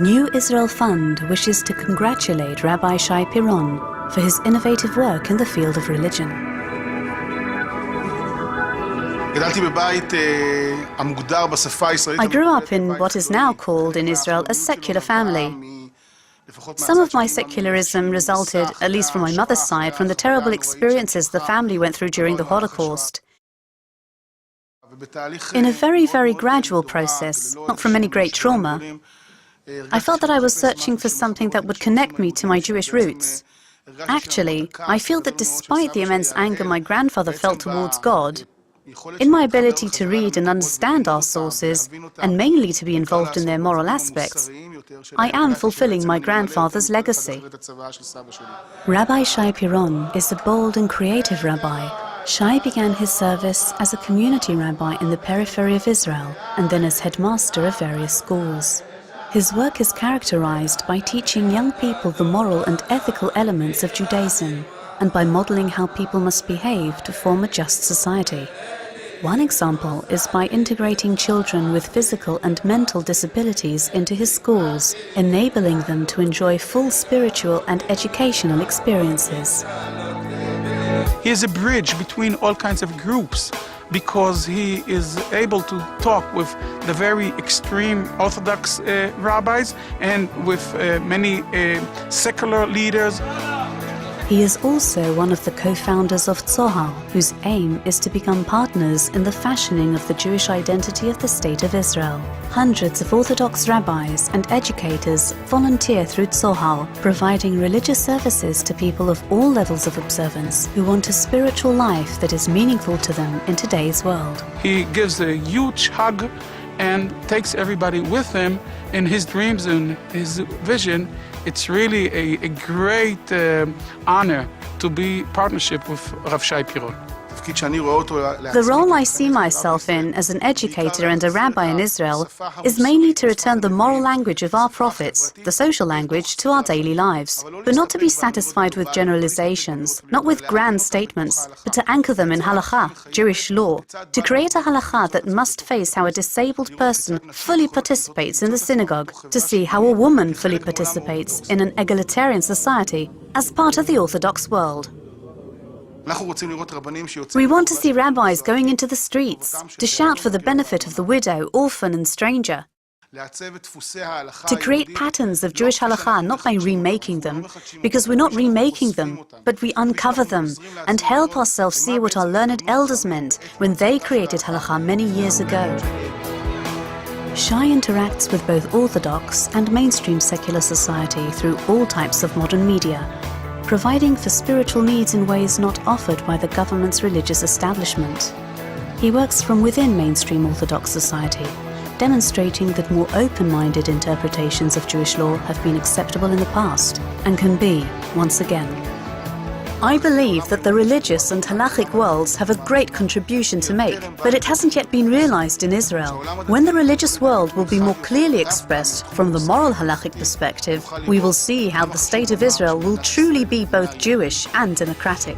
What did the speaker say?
New Israel Fund wishes to congratulate Rabbi Shay Peron for his innovative work in the field of religion. I grew up in what is now called in Israel a secular family. Some of my secularism resulted, at least from my mother's side, from the terrible experiences the family went through during the Holocaust. In a very, very gradual process, not from any great trauma, I felt that I was searching for something that would connect me to my Jewish roots. Actually, I feel that despite the immense anger my grandfather felt towards God, in my ability to read and understand our sources, and mainly to be involved in their moral aspects, I am fulfilling my grandfather's legacy. Rabbi Shay Peron is a bold and creative rabbi. Shay began his service as a community rabbi in the periphery of Israel, and then as headmaster of various schools. His work is characterized by teaching young people the moral and ethical elements of Judaism, and by modeling how people must behave to form a just society. One example is by integrating children with physical and mental disabilities into his schools, enabling them to enjoy full spiritual and educational experiences. He is a bridge between all kinds of groups, because he is able to talk with the very extreme Orthodox rabbis and with many secular leaders. He is also one of the co-founders of Tzohar, whose aim is to become partners in the fashioning of the Jewish identity of the State of Israel. Hundreds of Orthodox rabbis and educators volunteer through Tzohar, providing religious services to people of all levels of observance who want a spiritual life that is meaningful to them in today's world. He gives a huge hug and takes everybody with him in his dreams and his vision. It's really a great honor to be partnership with Rav Shay Peron. The role I see myself in as an educator and a rabbi in Israel is mainly to return the moral language of our prophets, the social language, to our daily lives, but not to be satisfied with generalizations, not with grand statements, but to anchor them in halakha, Jewish law, to create a halakha that must face how a disabled person fully participates in the synagogue, to see how a woman fully participates in an egalitarian society as part of the Orthodox world. We want to see rabbis going into the streets to shout for the benefit of the widow, orphan and stranger. To create patterns of Jewish halakha not by remaking them, because we're not remaking them, but we uncover them and help ourselves see what our learned elders meant when they created halakha many years ago. Shay interacts with both Orthodox and mainstream secular society through all types of modern media, providing for spiritual needs in ways not offered by the government's religious establishment. He works from within mainstream Orthodox society, demonstrating that more open-minded interpretations of Jewish law have been acceptable in the past and can be once again. I believe that the religious and halachic worlds have a great contribution to make, but it hasn't yet been realized in Israel. When the religious world will be more clearly expressed from the moral halachic perspective, we will see how the State of Israel will truly be both Jewish and democratic.